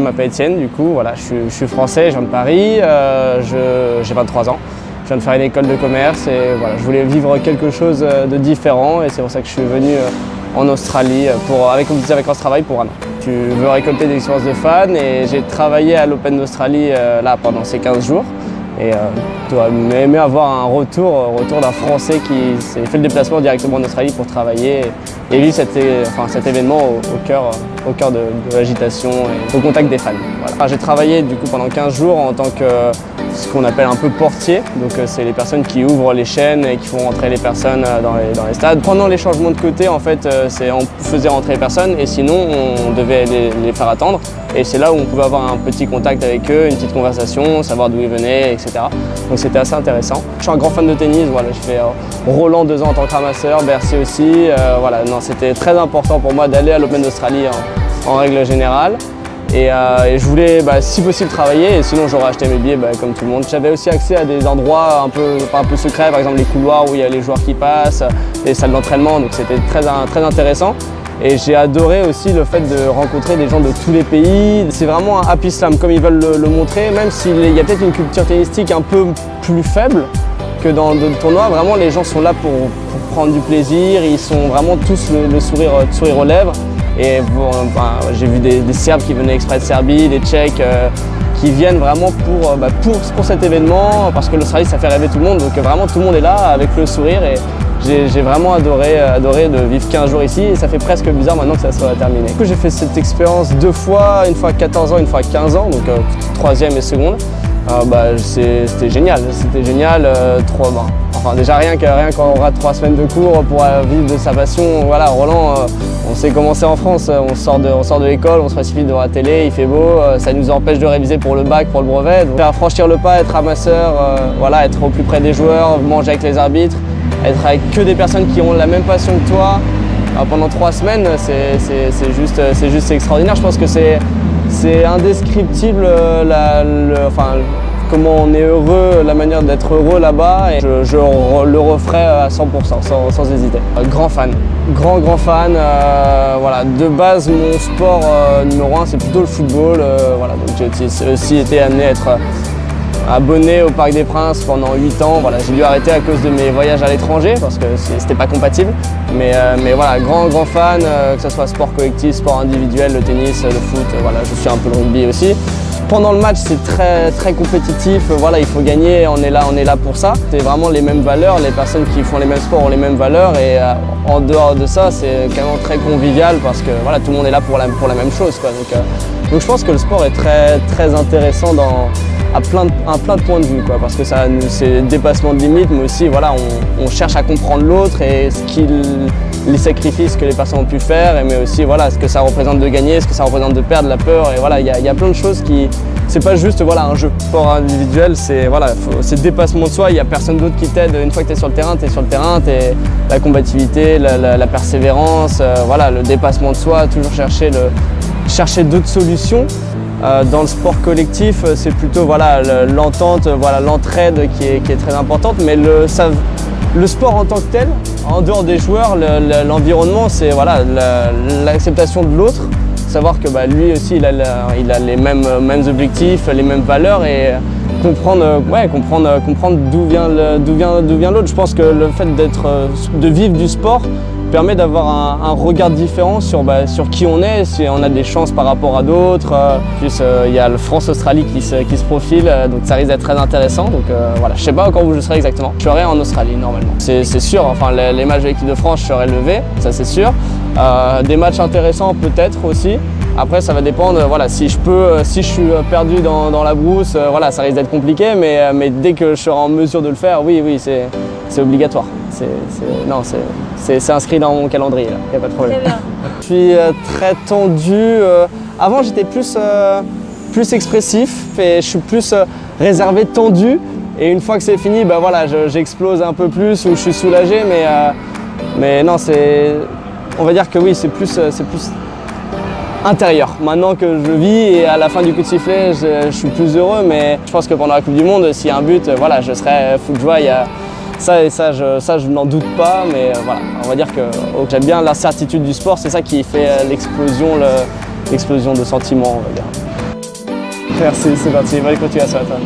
m'appelle Étienne, du coup, voilà, je suis français, je viens de Paris, j'ai 23 ans. Je viens de faire une école de commerce et voilà, je voulais vivre quelque chose de différent et c'est pour ça que je suis venu en Australie avec Rance Travail pour un an. Tu veux récolter des expériences de fans et j'ai travaillé à l'Open d'Australie là pendant ces 15 jours. Et tu aurais aimé avoir un retour d'un Français qui s'est fait le déplacement directement en Australie pour travailler et vivre cet événement au cœur de l'agitation et au contact des fans. Voilà. J'ai travaillé du coup pendant 15 jours en tant que ce qu'on appelle un peu portier, donc c'est les personnes qui ouvrent les chaînes et qui font rentrer les personnes dans les stades. Pendant les changements de côté, en fait, on faisait rentrer les personnes et sinon on devait les faire attendre. Et c'est là où on pouvait avoir un petit contact avec eux, une petite conversation, savoir d'où ils venaient, etc. Donc c'était assez intéressant. Je suis un grand fan de tennis, voilà, j'ai fait Roland 2 ans en tant que ramasseur, Bercy aussi. Voilà, non, c'était très important pour moi d'aller à l'Open d'Australie en règle générale. Et je voulais si possible travailler et sinon j'aurais acheté mes billets comme tout le monde. J'avais aussi accès à des endroits un peu secrets, par exemple les couloirs où il y a les joueurs qui passent, les salles d'entraînement, donc c'était très intéressant. Et j'ai adoré aussi le fait de rencontrer des gens de tous les pays. C'est vraiment un happy slam comme ils veulent le montrer, même s'il y a peut-être une culture tennistique un peu plus faible que dans d'autres tournois. Vraiment les gens sont là pour prendre du plaisir, ils sont vraiment tous le sourire aux lèvres. Et bon, j'ai vu des Serbes qui venaient exprès de Serbie, des Tchèques qui viennent vraiment pour cet événement, parce que l'Australie ça fait rêver tout le monde, donc vraiment tout le monde est là avec le sourire et j'ai vraiment adoré de vivre 15 jours ici et ça fait presque bizarre maintenant que ça soit terminé. Du coup j'ai fait cette expérience 2 fois, une fois à 14 ans, une fois à 15 ans, donc 3e et seconde. C'était génial, enfin déjà rien quand on rate 3 semaines de cours pour vivre de sa passion. Voilà, Roland, on sait comment c'est en France, on sort de l'école, on se précipite devant la télé, il fait beau, ça nous empêche de réviser pour le bac, pour le brevet. Donc, faire franchir le pas, être ramasseur, voilà, être au plus près des joueurs, manger avec les arbitres, être avec que des personnes qui ont la même passion que toi pendant 3 semaines, c'est juste extraordinaire. Je pense que c'est indescriptible comment on est heureux, la manière d'être heureux là-bas et je le referai à 100% sans hésiter. Grand fan, grand fan. Voilà, de base mon sport numéro 1 c'est plutôt le football. Voilà, donc j'ai aussi été amené à être abonné au Parc des Princes pendant 8 ans. Voilà, j'ai dû arrêter à cause de mes voyages à l'étranger parce que c'était pas compatible. Mais voilà, grand fan, que ce soit sport collectif, sport individuel, le tennis, le foot, voilà, je suis un peu le rugby aussi. Pendant le match, c'est très compétitif, voilà, il faut gagner, on est là pour ça. C'est vraiment les mêmes valeurs, les personnes qui font les mêmes sports ont les mêmes valeurs et en dehors de ça, c'est quand même très convivial parce que voilà, tout le monde est là pour la même chose, quoi. Donc je pense que le sport est très intéressant à plein de points de vue, quoi, parce que c'est dépassement de limites, mais aussi voilà, on cherche à comprendre l'autre et les sacrifices que les personnes ont pu faire, mais aussi voilà, ce que ça représente de gagner, ce que ça représente de perdre, la peur, et voilà, il y a plein de choses qui... C'est pas juste voilà, un jeu. Le sport individuel, c'est dépassement de soi, il n'y a personne d'autre qui t'aide. Une fois que tu es sur le terrain, la combativité, la persévérance, voilà, le dépassement de soi, toujours chercher d'autres solutions. Dans le sport collectif, c'est plutôt voilà, l'entente, voilà, l'entraide qui est très importante, mais le sport en tant que tel, en dehors des joueurs, l'environnement, c'est voilà, l'acceptation de l'autre, savoir que lui aussi il a les mêmes objectifs, les mêmes valeurs et comprendre d'où vient l'autre. Je pense que le fait de vivre du sport permet d'avoir un regard différent sur qui on est, si on a des chances par rapport à d'autres. Plus il y a le France-Australie qui se profile, donc ça risque d'être très intéressant. Donc voilà, je sais pas encore où je serai exactement. Je serai en Australie normalement. C'est sûr, enfin les matchs de l'équipe de France, je serai levé, ça c'est sûr. Des matchs intéressants peut-être aussi. Après ça va dépendre, voilà, si je suis perdu dans la brousse, voilà, ça risque d'être compliqué, mais dès que je serai en mesure de le faire, oui, c'est obligatoire. C'est inscrit dans mon calendrier, il n'y a pas de problème. Je suis très tendu. Avant j'étais plus expressif et je suis plus réservé, tendu. Et une fois que c'est fini, voilà, j'explose un peu plus ou je suis soulagé, mais non, on va dire que oui, c'est plus intérieur. Maintenant que je vis et à la fin du coup de sifflet, je suis plus heureux, mais je pense que pendant la Coupe du Monde, s'il y a un but, voilà, je serai fou de joie. Ça, je n'en doute pas, mais voilà, on va dire que j'aime bien l'incertitude du sport, c'est ça qui fait l'explosion de sentiments, on va dire. Merci, c'est gentil. Bonne continuation à toi.